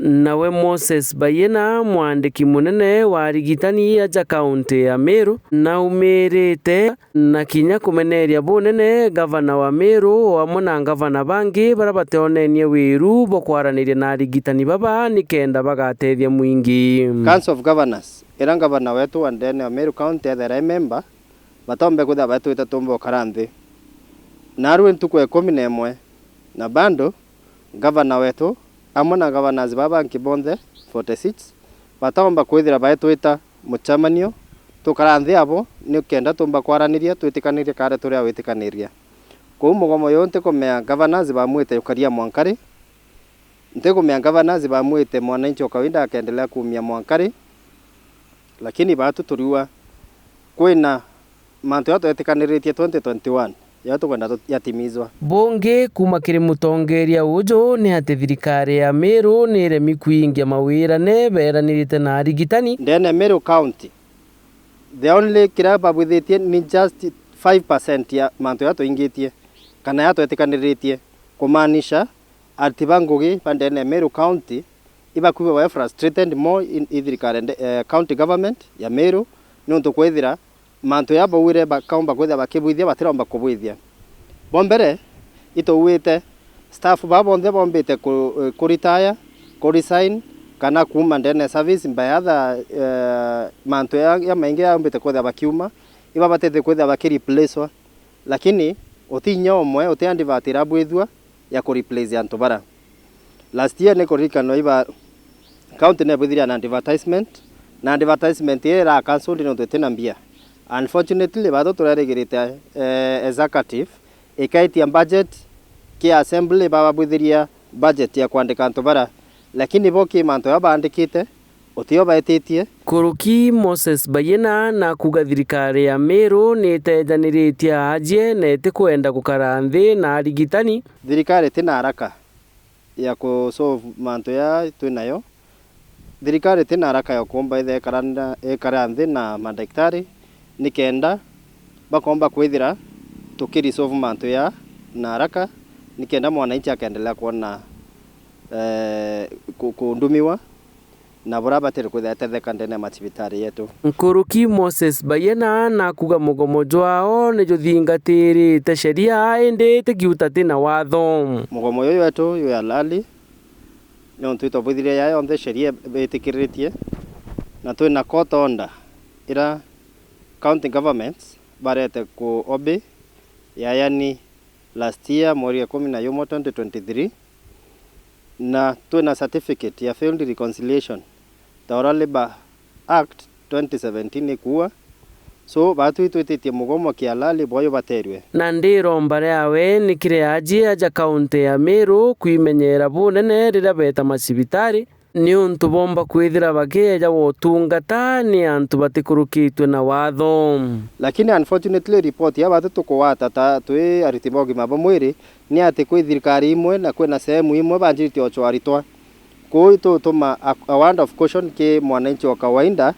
Nawe Moses Baiyenia, mwandiki munene wa arigitani aja kaunti ya Meru, naumirite na kinya kumenyera bunene Gavana wa Meru hamwe na gavana bangi bara bateonenie wiru bo kwaraniria na arigitani baba nikenda bagatethia mwingi. Council of Governors ira gavana wetu wa Ndiye wa Meru County ethere member batombe kutha batu itatumbo karanthi naru ntuku 11 na bando gavana wetu amwe na governors baba nkibonthe 46 batomba kwithira baitu ita muchamanio tukaranthi abo ni kenda tumba kwaraniria twitikaniria kare turia witikaniria ku mugomo yonte komea governors bamwite ukaria mwankari nte komea governors bamwite mwananchi wa kawaida akaendelea kuumia mwankari lakini batu turiwa kwina mantu yato etikaniritie 2021 yato kwenda yatimizwa bonge kuma kiri mutongeria ujo ni ati thirikari ya Meru ni remi kuingia mawirane beranirite na arigitani. Ndiye Meru County the only kiraba bwithitie ni just 5% ya mantu yato ingitie kana yato etikaniritie kumanisha ati bangugi Ndiye Meru County ibakuwe wa frustrated more in thirikari county government ya Meru nuntu kwithira mantu yabo wire bakaomba kwithia bakibwithia batiromba kubwithia bombere itowite staff babonde bombite ku retire ku resign kana kuma Ndiye service mbayatha mantu ya maingi yaombite kwithia bakiuma iba batete kwithia bakireplacewa lakini otinya omwe otiandivatira bwithwa ya ku replace antu bara last year ne korikano iba county ne bwithiria na advertisement era cancel no tetena mbia. Unfortunately, bado turaregirite executive ikaitia budget ki assembly baba bwithiria budget ya kwandika antu bara lakini boki mantu yabandikite otio baetitie. Nkuruki Moses Baiyenia na kuga thirikari ya Meru ni tejaniritie ajie na etikwenda gukaranthi na arigitani. Thirikari tina haraka ya ku solve mantu ya twinayo. Thirikari tina haraka ya kuomba ithe karanthi na madaktari nikenda bakomba kwithira tukirisolve mantu ya na haraka nikenda mwananchi akaendelea kuona kundumiwa na bora batiri kwithetheka ndene ma chibitari yetu. Nkuruki Moses Baiyenia na kuga mugomo jwao ni juthingatirite sheria indi tigiuta tina watho. Mugomo yoyo wetu yo ya lali no twito bwithiria ya yonthe sheria betikiritie na twina court order ira county governments barete ku obi yani last year mweri ya 11 2023 na twina certificate ya failed reconciliation Taura Labor Act 2017 ikuwa so batu itwititie mugomo kialali boyo baterwe na ndiro mbare yawe ni kire aji aja kaunti ya Meru kumenyera bunene rira beta machibitari ni untu bomba kwithira bageja wotungata ni antu batikurukitwe na watho lakini unfortunately report ya batu tukwata ta twi aritibogi mabomwiri ni ati kwi thirikari imwe na kwina sehemu imwe banjirite ochwaritwa kuito tuma a word of caution ke mwananchi wa kawaida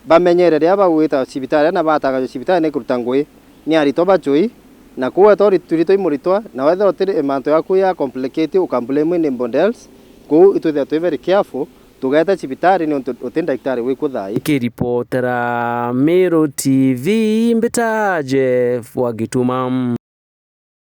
bamenyerere abagwita chibitari na bataga chibitari ne kurutangwe ni arito bachui na kuwa tori turito imuritwa na whether otiri manto yaku ya complicate ukambleme ni bondels ku itu they very careful tugeta chibitari ni utenda daktari we kuthai kiripotera Meru TV mbitaje wa gituma.